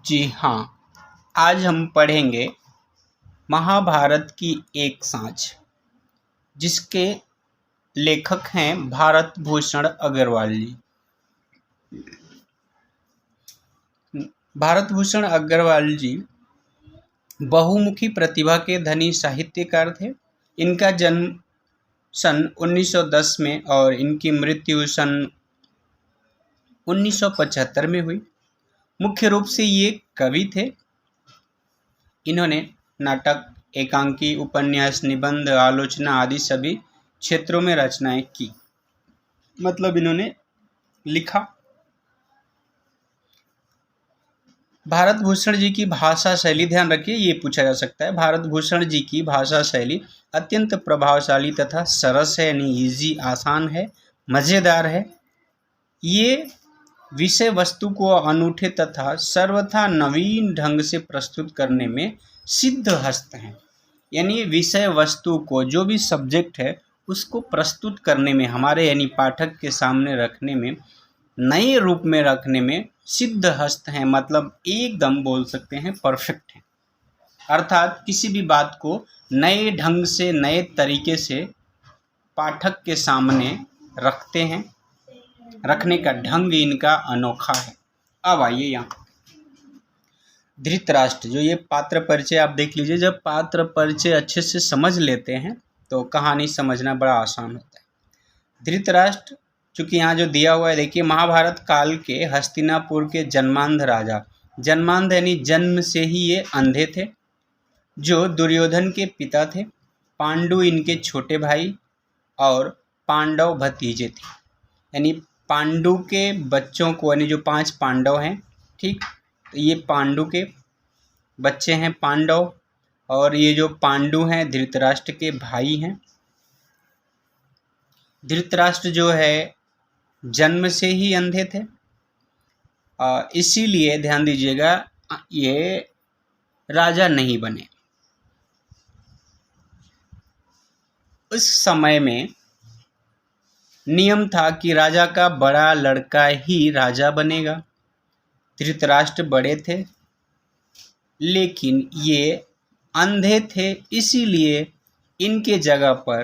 जी हाँ, आज हम पढ़ेंगे महाभारत की एक साँझ, जिसके लेखक हैं भारत भूषण अग्रवाल जी। भारत भूषण अग्रवाल जी बहुमुखी प्रतिभा के धनी साहित्यकार थे। इनका जन्म सन 1910 में और इनकी मृत्यु सन 1975 में हुई। मुख्य रूप से ये कवि थे। इन्होंने नाटक, एकांकी, उपन्यास, निबंध, आलोचना आदि सभी क्षेत्रों में रचनाएं की। मतलब इन्होंने लिखा। भारत भूषण जी की भाषा शैली, ध्यान रखिए ये पूछा जा सकता है, भारत भूषण जी की भाषा शैली अत्यंत प्रभावशाली तथा सरस है, यानी ईजी, आसान है, मज़ेदार है। ये विषय वस्तु को अनूठे तथा सर्वथा नवीन ढंग से प्रस्तुत करने में सिद्ध हस्त हैं। यानी विषय वस्तु को, जो भी सब्जेक्ट है उसको प्रस्तुत करने में, हमारे यानी पाठक के सामने रखने में, नए रूप में रखने में सिद्ध हस्त हैं। मतलब एकदम बोल सकते हैं परफेक्ट हैं। अर्थात किसी भी बात को नए ढंग से, नए तरीके से पाठक के सामने रखते हैं। रखने का ढंग इनका अनोखा है। अब आइए यहाँ धृतराष्ट्र, जो ये पात्र परिचय आप देख लीजिए। जब पात्र परिचय अच्छे से समझ लेते हैं तो कहानी समझना बड़ा आसान होता है। धृतराष्ट्र, चूँकि यहाँ जो दिया हुआ है देखिए, महाभारत काल के हस्तिनापुर के जन्मांध राजा, जन्मांध यानी जन्म से ही ये अंधे थे, जो दुर्योधन के पिता थे। पांडु इनके छोटे भाई और पांडव भतीजे थे। यानी पांडु के बच्चों को, यानी जो 5 पांडव हैं, ठीक, तो ये पांडु के बच्चे हैं पांडव, और ये जो पांडु हैं धृतराष्ट्र के भाई हैं। धृतराष्ट्र जो है जन्म से ही अंधे थे, इसीलिए ध्यान दीजिएगा ये राजा नहीं बने। उस समय में नियम था कि राजा का बड़ा लड़का ही राजा बनेगा। धृतराष्ट्र बड़े थे, लेकिन ये अंधे थे, इसीलिए इनके जगह पर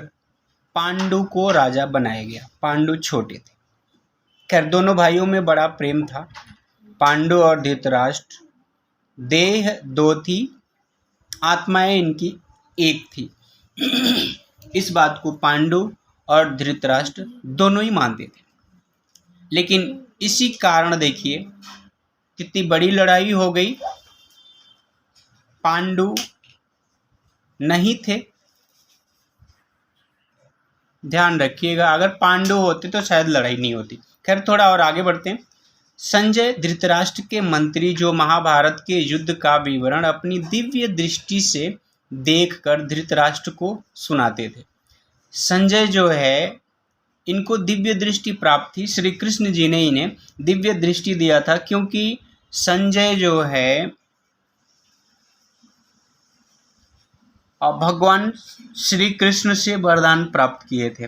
पांडु को राजा बनाया गया। पांडु छोटे थे। खैर, दोनों भाइयों में बड़ा प्रेम था। पांडु और धृतराष्ट्र देह दो थी, आत्माएं इनकी एक थी। इस बात को पांडु और धृतराष्ट्र दोनों ही मानते थे। लेकिन इसी कारण देखिए कितनी बड़ी लड़ाई हो गई। पांडु नहीं थे, ध्यान रखिएगा, अगर पांडु होते तो शायद लड़ाई नहीं होती। खैर, थोड़ा और आगे बढ़ते हैं। संजय धृतराष्ट्र के मंत्री, जो महाभारत के युद्ध का विवरण अपनी दिव्य दृष्टि से देखकर धृतराष्ट्र को सुनाते थे। संजय जो है, इनको दिव्य दृष्टि प्राप्त थी। श्री कृष्ण जी ने इन्हें दिव्य दृष्टि दिया था, क्योंकि संजय जो है भगवान श्री कृष्ण से वरदान प्राप्त किए थे।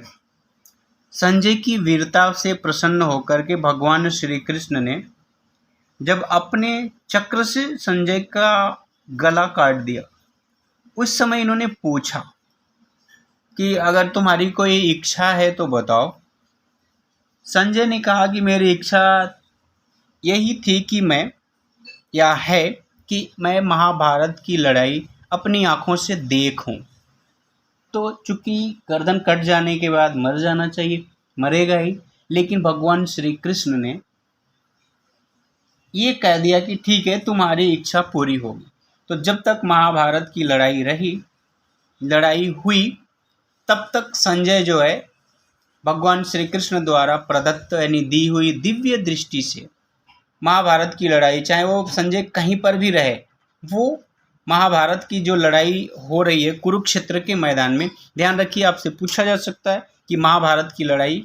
संजय की वीरता से प्रसन्न होकर के भगवान श्री कृष्ण ने जब अपने चक्र से संजय का गला काट दिया, उस समय इन्होंने पूछा कि अगर तुम्हारी कोई इच्छा है तो बताओ। संजय ने कहा कि मेरी इच्छा यही थी कि मैं महाभारत की लड़ाई अपनी आँखों से देखूं। तो चूंकि गर्दन कट जाने के बाद मर जाना चाहिए, मरेगा ही, लेकिन भगवान श्री कृष्ण ने ये कह दिया कि ठीक है, तुम्हारी इच्छा पूरी होगी। तो जब तक महाभारत की लड़ाई हुई, तब तक संजय जो है भगवान श्री कृष्ण द्वारा प्रदत्त, यानी दी हुई दिव्य दृष्टि से महाभारत की लड़ाई, चाहे वो संजय कहीं पर भी रहे, वो महाभारत की जो लड़ाई हो रही है कुरुक्षेत्र के मैदान में, ध्यान रखिए, आपसे पूछा जा सकता है कि महाभारत की लड़ाई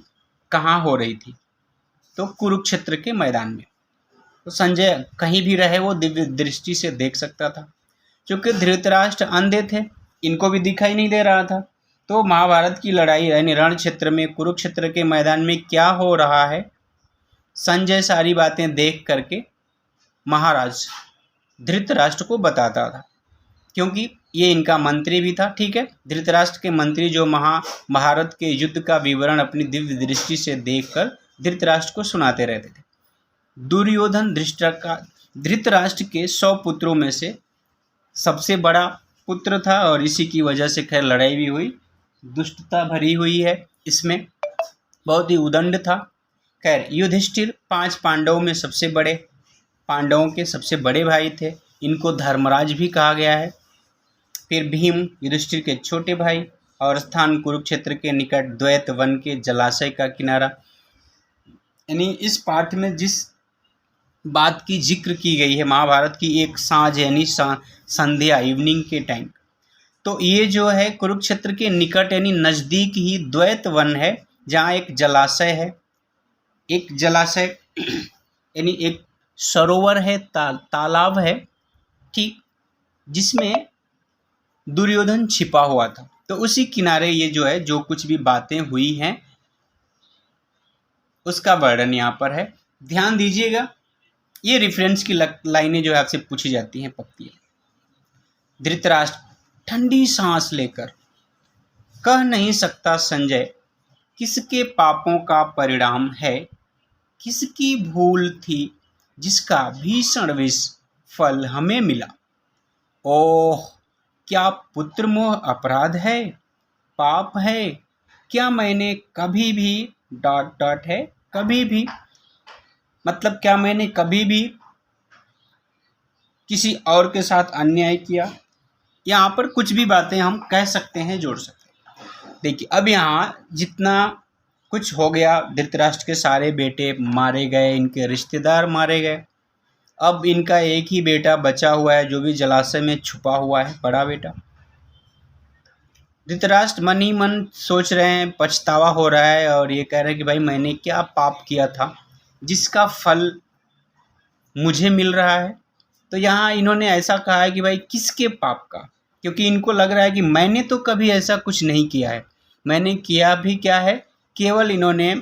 कहाँ हो रही थी, तो कुरुक्षेत्र के मैदान में। तो संजय कहीं भी रहे वो दिव्य दृष्टि से देख सकता था। क्योंकि धृतराष्ट्र अंधे थे, इनको भी दिखाई नहीं दे रहा था। तो महाभारत की लड़ाई, यानी रण क्षेत्र में, कुरुक्षेत्र के मैदान में क्या हो रहा है, संजय सारी बातें देख करके महाराज धृतराष्ट्र को बताता था, क्योंकि ये इनका मंत्री भी था। ठीक है, धृतराष्ट्र के मंत्री जो महाभारत के युद्ध का विवरण अपनी दिव्य दृष्टि से देखकर धृतराष्ट्र को सुनाते रहते थे। दुर्योधन धृतराष्ट्र के 100 पुत्रों में से सबसे बड़ा पुत्र था और इसी की वजह से खैर लड़ाई भी हुई, दुष्टता भरी हुई है इसमें, बहुत ही उदंड था। खैर युधिष्ठिर 5 पांडवों में सबसे बड़े, पांडवों के सबसे बड़े भाई थे, इनको धर्मराज भी कहा गया है। फिर भीम युधिष्ठिर के छोटे भाई, और स्थान कुरुक्षेत्र के निकट द्वैत वन के जलाशय का किनारा। यानी इस पाठ में जिस बात की जिक्र की गई है महाभारत की एक सांझ यानी संध्या इवनिंग के टाइम, तो ये जो है कुरुक्षेत्र के निकट यानी नज़दीक ही द्वैत वन है, जहाँ एक जलाशय है, एक जलाशय यानी एक सरोवर है, तालाब है, ठीक, जिसमें दुर्योधन छिपा हुआ था। तो उसी किनारे ये जो है जो कुछ भी बातें हुई हैं उसका वर्णन यहाँ पर है, ध्यान दीजिएगा। ये रेफरेंस की लाइनें जो है आपसे पूछी जाती हैं पक्की है। धृतराष्ट्र ठंडी सांस लेकर कह नहीं सकता संजय, किसके पापों का परिणाम है, किसकी भूल थी जिसका भीषण विष फल हमें मिला। ओह, क्या पुत्र मोह अपराध है, पाप है? क्या मैंने कभी भी डॉट है, कभी भी मतलब क्या मैंने कभी भी किसी और के साथ अन्याय किया? यहाँ पर कुछ भी बातें हम कह सकते हैं, जोड़ सकते हैं। देखिए अब यहाँ जितना कुछ हो गया, धृतराष्ट्र के सारे बेटे मारे गए, इनके रिश्तेदार मारे गए, अब इनका एक ही बेटा बचा हुआ है जो भी जलाशय में छुपा हुआ है, बड़ा बेटा। धृतराष्ट्र मन ही मन सोच रहे हैं, पछतावा हो रहा है और ये कह रहे हैं कि भाई मैंने क्या पाप किया था जिसका फल मुझे मिल रहा है। तो यहाँ इन्होंने ऐसा कहा है कि भाई किसके पाप का, क्योंकि इनको लग रहा है कि मैंने तो कभी ऐसा कुछ नहीं किया है। मैंने किया भी क्या है, केवल इन्होंने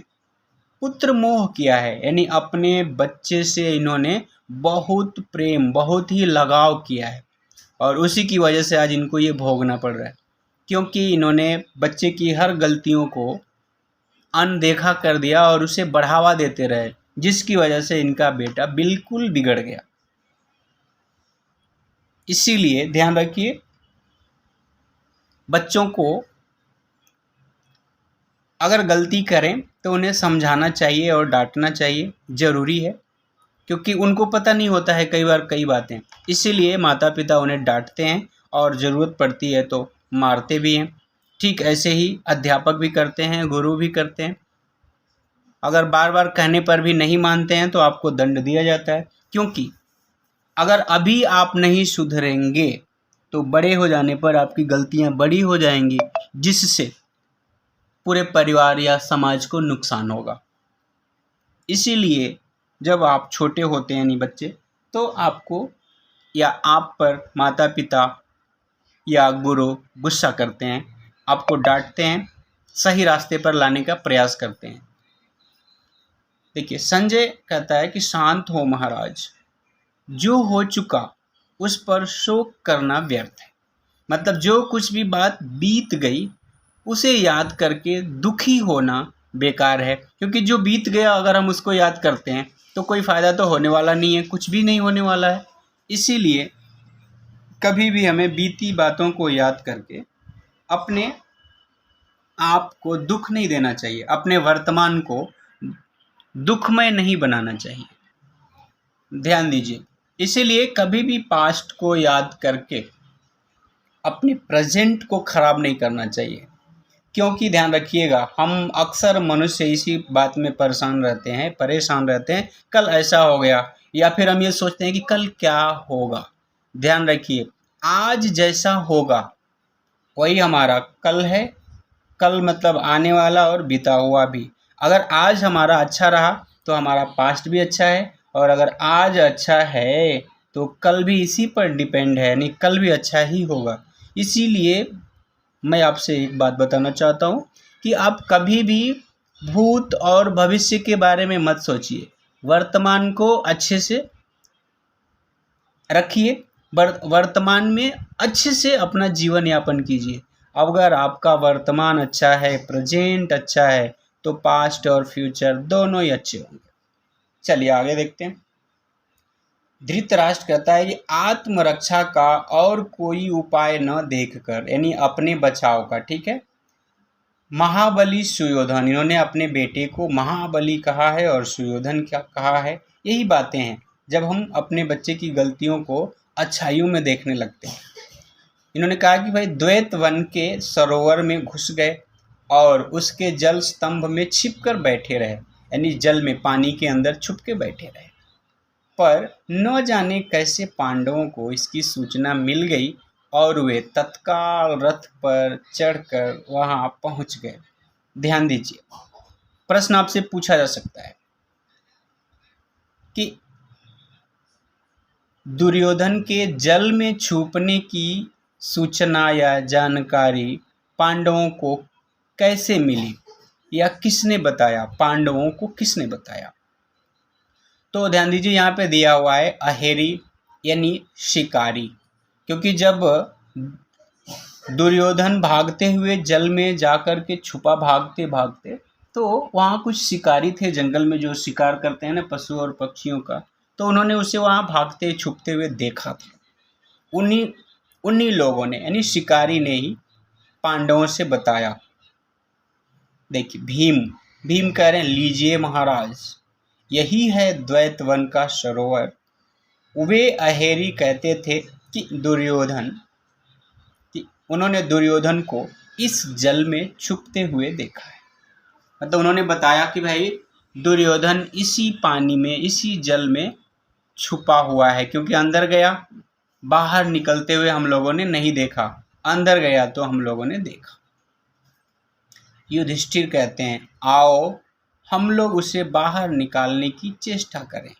पुत्र मोह किया है, यानी अपने बच्चे से इन्होंने बहुत प्रेम, बहुत ही लगाव किया है और उसी की वजह से आज इनको ये भोगना पड़ रहा है, क्योंकि इन्होंने बच्चे की हर गलतियों को अनदेखा कर दिया और उसे बढ़ावा देते रहे, जिसकी वजह से इनका बेटा बिल्कुल बिगड़ गया। इसीलिए ध्यान रखिए, बच्चों को अगर गलती करें तो उन्हें समझाना चाहिए और डांटना चाहिए, ज़रूरी है, क्योंकि उनको पता नहीं होता है कई बार कई बातें। इसीलिए माता पिता उन्हें डांटते हैं और ज़रूरत पड़ती है तो मारते भी हैं। ठीक ऐसे ही अध्यापक भी करते हैं, गुरु भी करते हैं। अगर बार बार कहने पर भी नहीं मानते हैं तो आपको दंड दिया जाता है, क्योंकि अगर अभी आप नहीं सुधरेंगे तो बड़े हो जाने पर आपकी गलतियां बड़ी हो जाएंगी, जिससे पूरे परिवार या समाज को नुकसान होगा। इसीलिए जब आप छोटे होते हैं यानी बच्चे, तो आपको या आप पर माता पिता या गुरु गुस्सा करते हैं, आपको डांटते हैं, सही रास्ते पर लाने का प्रयास करते हैं। देखिए संजय कहता है कि शांत हो महाराज, जो हो चुका उस पर शोक करना व्यर्थ है। मतलब जो कुछ भी बात बीत गई उसे याद करके दुखी होना बेकार है, क्योंकि जो बीत गया अगर हम उसको याद करते हैं तो कोई फ़ायदा तो होने वाला नहीं है, कुछ भी नहीं होने वाला है। इसीलिए कभी भी हमें बीती बातों को याद करके अपने आप को दुख नहीं देना चाहिए, अपने वर्तमान को दुखमय नहीं बनाना चाहिए। ध्यान दीजिए, इसीलिए कभी भी पास्ट को याद करके अपने प्रेजेंट को ख़राब नहीं करना चाहिए, क्योंकि ध्यान रखिएगा हम अक्सर मनुष्य इसी बात में परेशान रहते हैं, कल ऐसा हो गया, या फिर हम ये सोचते हैं कि कल क्या होगा। ध्यान रखिए, आज जैसा होगा वही हमारा कल है, कल मतलब आने वाला और बीता हुआ भी। अगर आज हमारा अच्छा रहा तो हमारा पास्ट भी अच्छा है, और अगर आज अच्छा है तो कल भी इसी पर डिपेंड है, यानी कल भी अच्छा ही होगा। इसीलिए मैं आपसे एक बात बताना चाहता हूँ कि आप कभी भी भूत और भविष्य के बारे में मत सोचिए, वर्तमान को अच्छे से रखिए, वर्तमान में अच्छे से अपना जीवन यापन कीजिए। अगर आपका वर्तमान अच्छा है, प्रेजेंट अच्छा है, तो पास्ट और फ्यूचर दोनों ही अच्छे होंगे। चलिए आगे देखते हैं। धृतराष्ट्र कहता है कि आत्मरक्षा का और कोई उपाय न देखकर, यानी अपने बचाव का, ठीक है, महाबली सुयोधन, इन्होंने अपने बेटे को महाबली कहा है और सुयोधन क्या कहा है। यही बातें हैं जब हम अपने बच्चे की गलतियों को अच्छाइयों में देखने लगते हैं। इन्होंने कहा कि भाई द्वैत वन के सरोवर में घुस गए और उसके जल स्तंभ में छिप कर बैठे रहे, यानी जल में, पानी के अंदर छुप के बैठे रहे। पर न जाने कैसे पांडवों को इसकी सूचना मिल गई और वे तत्काल रथ पर चढ़कर वहां पहुंच गए। ध्यान दीजिए, प्रश्न आपसे पूछा जा सकता है कि दुर्योधन के जल में छुपने की सूचना या जानकारी पांडवों को कैसे मिली, या किसने बताया, पांडवों को किसने बताया? तो ध्यान दीजिए, यहाँ पे दिया हुआ है अहेरी, यानी शिकारी, क्योंकि जब दुर्योधन भागते हुए जल में जाकर के छुपा, भागते भागते, तो वहाँ कुछ शिकारी थे जंगल में जो शिकार करते हैं ना पशु और पक्षियों का, तो उन्होंने उसे वहाँ भागते छुपते हुए देखा था। उन्हीं लोगों ने, यानी शिकारी ने ही पांडवों से बताया। देखिए, भीम कह रहे हैं, लीजिए महाराज, यही है द्वैत वन का सरोवर। वे अहेरी कहते थे कि उन्होंने दुर्योधन को इस जल में छुपते हुए देखा है। मतलब उन्होंने बताया कि भाई दुर्योधन इसी पानी में, इसी जल में छुपा हुआ है, क्योंकि अंदर गया, बाहर निकलते हुए हम लोगों ने नहीं देखा, अंदर गया तो हम लोगों ने देखा। युधिष्ठिर कहते हैं, आओ हम लोग उसे बाहर निकालने की चेष्टा करें।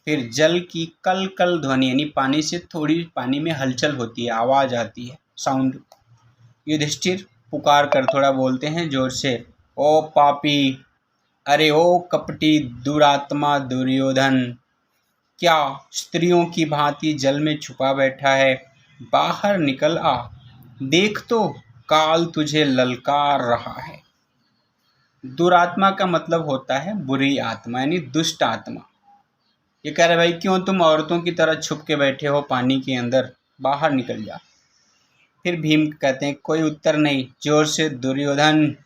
फिर जल की कल कल ध्वनि, यानी पानी से थोड़ी, पानी में हलचल होती है, आवाज आती है, साउंड। युधिष्ठिर पुकार कर थोड़ा बोलते हैं जोर से, ओ पापी, अरे ओ कपटी दुरात्मा दुर्योधन, क्या स्त्रियों की भांति जल में छुपा बैठा है? बाहर निकल आ, देख तो काल तुझे ललकार रहा है। दुरात्मा का मतलब होता है बुरी आत्मा, यानी दुष्ट आत्मा। ये कह रहे भाई क्यों तुम औरतों की तरह छुप के बैठे हो पानी के अंदर, बाहर निकल जा। फिर भीम कहते हैं, कोई उत्तर नहीं। जोर से, दुर्योधन,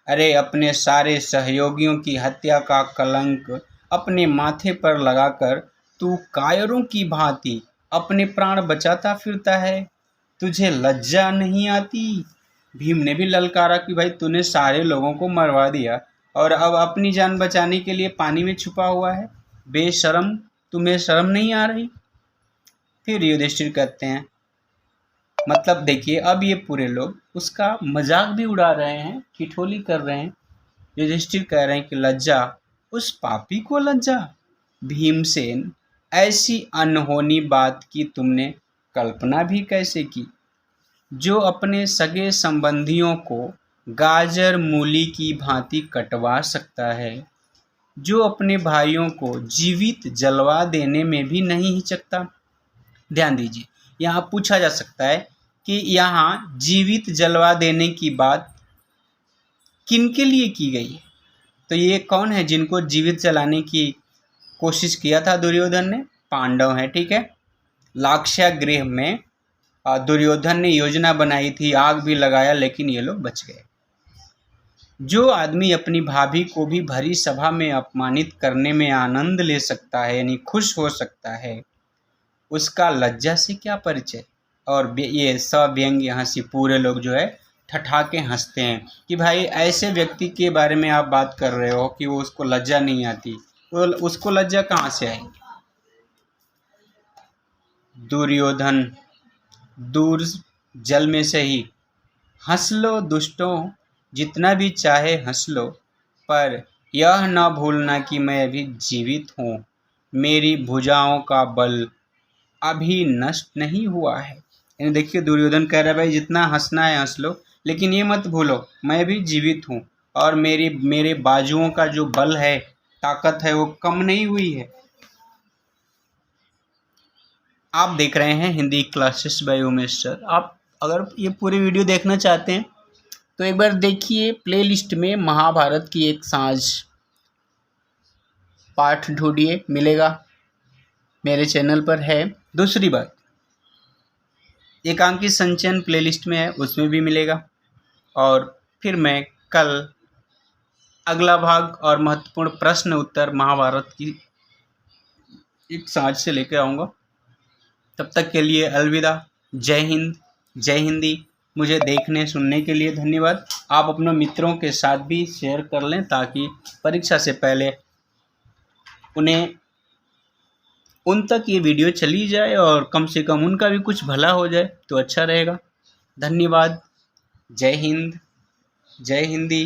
अरे अपने सारे सहयोगियों की हत्या का कलंक अपने माथे पर लगाकर तू कायरों की भांति अपने प्राण बचाता फिरता है, तुझे लज्जा नहीं आती? भीम ने भी ललकारा कि भाई तूने सारे लोगों को मरवा दिया और अब अपनी जान बचाने के लिए पानी में छुपा हुआ है, बेशरम, तुम्हें शर्म नहीं आ रही? फिर युधिष्ठिर कहते हैं, मतलब देखिए, अब ये पूरे लोग उसका मजाक भी उड़ा रहे हैं, ठिठोली कर रहे हैं। युधिष्ठिर कह रहे हैं कि लज्जा, उस पापी को लज्जा? भीमसेन, ऐसी अनहोनी बात की तुमने कल्पना भी कैसे की? जो अपने सगे संबंधियों को गाजर मूली की भांति कटवा सकता है, जो अपने भाइयों को जीवित जलवा देने में भी नहीं हिचकता। ध्यान दीजिए, यहाँ पूछा जा सकता है कि यहाँ जीवित जलवा देने की बात किनके लिए की गई है? तो ये कौन है जिनको जीवित जलाने की कोशिश किया था दुर्योधन ने? पांडव है, ठीक है। लाक्षागृह में दुर्योधन ने योजना बनाई थी, आग भी लगाया, लेकिन ये लोग बच गए। जो आदमी अपनी भाभी को भी भरी सभा में अपमानित करने में आनंद ले सकता है, यानी खुश हो सकता है, उसका लज्जा से क्या परिचय? और ये सव्यंग्य हंसी, पूरे लोग जो है ठठाके हंसते हैं कि भाई ऐसे व्यक्ति के बारे में आप बात कर रहे हो कि वो, उसको लज्जा नहीं आती, तो उसको लज्जा कहाँ से आएगी? दुर्योधन, दूर जल में से ही, हंस लो दुष्टों, जितना भी चाहे हंस लो, पर यह न भूलना कि मैं अभी जीवित हूँ, मेरी भुजाओं का बल अभी नष्ट नहीं हुआ है। यानी देखिए, दुर्योधन कह रहा है भाई जितना हंसना है हंस लो, लेकिन ये मत भूलो मैं भी जीवित हूँ और मेरे बाजुओं का जो बल है, ताकत है, वो कम नहीं हुई है। आप देख रहे हैं Hindi classes bye Umesh sir. आप अगर ये पूरी वीडियो देखना चाहते हैं तो एक बार देखिए प्लेलिस्ट में महाभारत की एक सांझ पाठ ढूंढिए, मिलेगा, मेरे चैनल पर है। दूसरी बात, एकांकी संचयन प्लेलिस्ट में है, उसमें भी मिलेगा। और फिर मैं कल अगला भाग और महत्वपूर्ण प्रश्न उत्तर महाभारत की एक सांझ से लेकर आऊँगा। तब तक के लिए अलविदा। जय हिंद, जय हिंदी। मुझे देखने सुनने के लिए धन्यवाद। आप अपने मित्रों के साथ भी शेयर कर लें ताकि परीक्षा से पहले उन तक ये वीडियो चली जाए और कम से कम उनका भी कुछ भला हो जाए तो अच्छा रहेगा। धन्यवाद। जय हिंद, जय हिंदी।